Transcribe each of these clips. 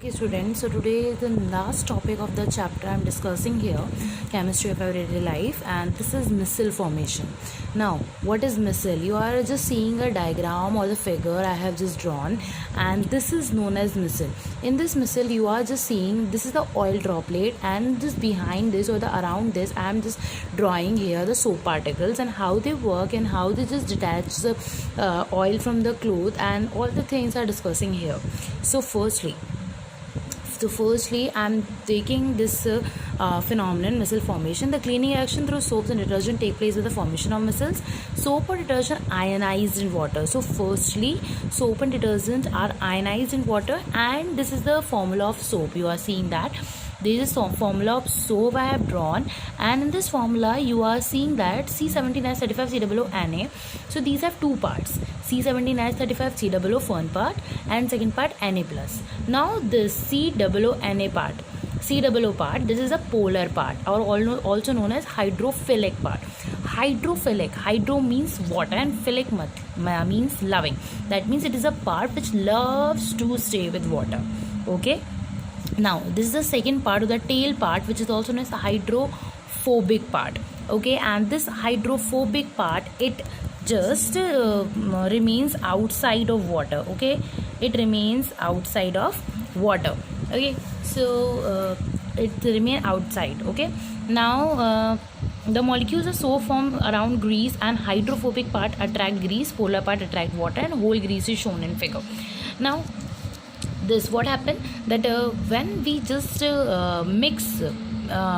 Okay, students, so today is the last topic of the chapter I'm discussing here, chemistry of everyday life, and this is missile formation. Now, what is missile? You are just seeing a diagram or the figure I have just drawn, and this is known as missile. In this missile, you are just seeing this is the oil droplet, and just behind this or the around this, I am just drawing here the soap particles and how they work and how they just detach the oil from the cloth, and all the things are discussing here. So firstly, I'm taking this phenomenon, missile formation. The cleaning action through soaps and detergent take place with the formation of missiles. Soap or detergent ionized in water. So firstly, soap and detergent are ionized in water, and this is the formula of soap. You are seeing that. This is formula of soap I have drawn, and in this formula you are seeing that C7935COO Na. So these have two parts, C7935COO first part and second part Na plus. Now this COO part, this is a polar part, or also known as hydrophilic part. Hydro means water and philic means loving. That means it is a part which loves to stay with water. Okay. Now this is the second part of the tail part, which is also known as the hydrophobic part. Okay, and this hydrophobic part, it just remains outside of water. Okay, it remains outside of water. Okay, so it remains outside. Okay, now the molecules are so formed around grease, and hydrophobic part attract grease, polar part attract water, and whole grease is shown in figure. Now this what happened that when we just mix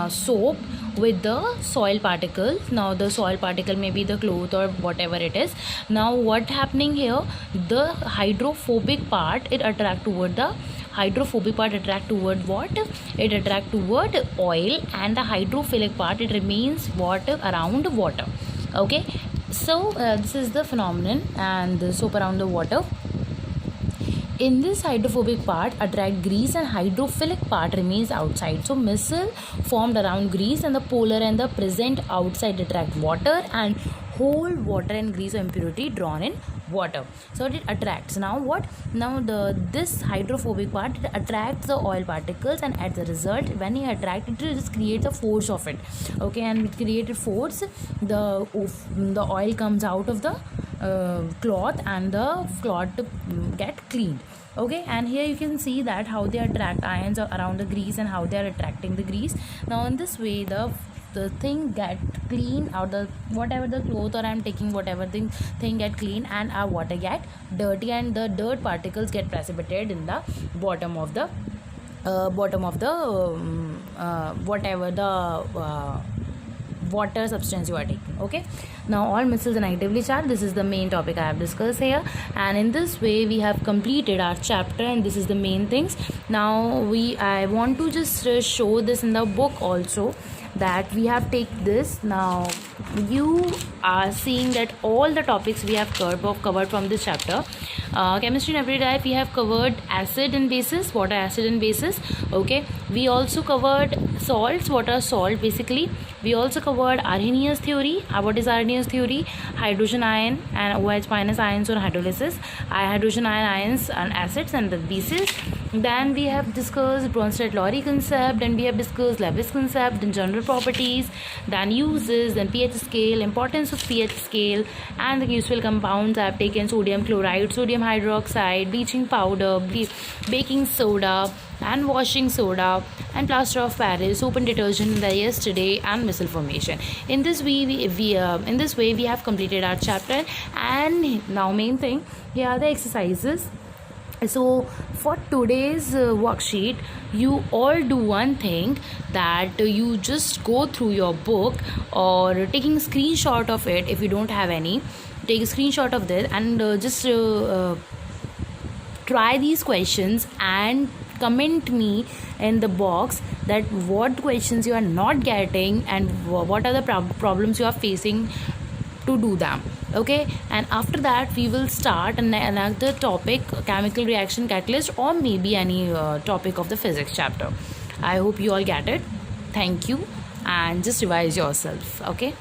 soap with the soil particles. Now the soil particle may be the cloth or whatever it is. Now what happening here, the hydrophobic part, it attract toward the hydrophobic part attract toward what? It attract toward oil, and the hydrophilic part, it remains around water. Okay, so this is the phenomenon, and the soap around the water. In this hydrophobic part attract grease, and hydrophilic part remains outside. So missile formed around grease, and the polar and the present outside attract water, and whole water and grease or impurity drawn in water. So it attracts. Now what? Now this hydrophobic part, it attracts the oil particles, and as a result, when it attracts, it just creates a force of it. Okay, and with created force, the oil comes out of the cloth, and the cloth get cleaned. Okay, and here you can see that how they attract ions around the grease and how they are attracting the grease. Now in this way, the thing get clean, or the whatever the cloth, or I'm taking whatever thing get clean, and our water get dirty, and the dirt particles get precipitated in the bottom of the whatever the water substance you are taking. Okay, now all missiles are negatively charged. This is the main topic I have discussed here, and in this way we have completed our chapter, and this is the main things. Now I want to just show this in the book also, that we have take this. Now you are seeing that all the topics we have covered from this chapter. Chemistry in everyday life, we have covered acid and bases, what are acid and bases. Okay, we also covered salts, what are salt basically. We also covered Arrhenius theory. What is Arrhenius theory? Hydrogen ion and OH minus ions on hydrolysis, hydrogen ions and acids and the bases. Then we have discussed Bronsted-Lowry concept, and we have discussed Lewis concept and general properties, then uses, then pH scale, importance of pH scale, and the useful compounds. I have taken sodium chloride, sodium hydroxide, bleaching powder, baking soda, and washing soda, and plaster of Paris, soap and detergent in the yesterday, and missile formation. In this way we have completed our chapter. And now main thing, here are the exercises. So for today's worksheet, you all do one thing, that you just go through your book, or taking a screenshot of it. If you don't have any, take a screenshot of this, and just try these questions, and comment me in the box that what questions you are not getting, and what are the problems you are facing to do them. Okay, and after that we will start another topic, chemical reaction catalyst, or maybe any topic of the physics chapter. I hope you all get it. Thank you, and just revise yourself. Okay.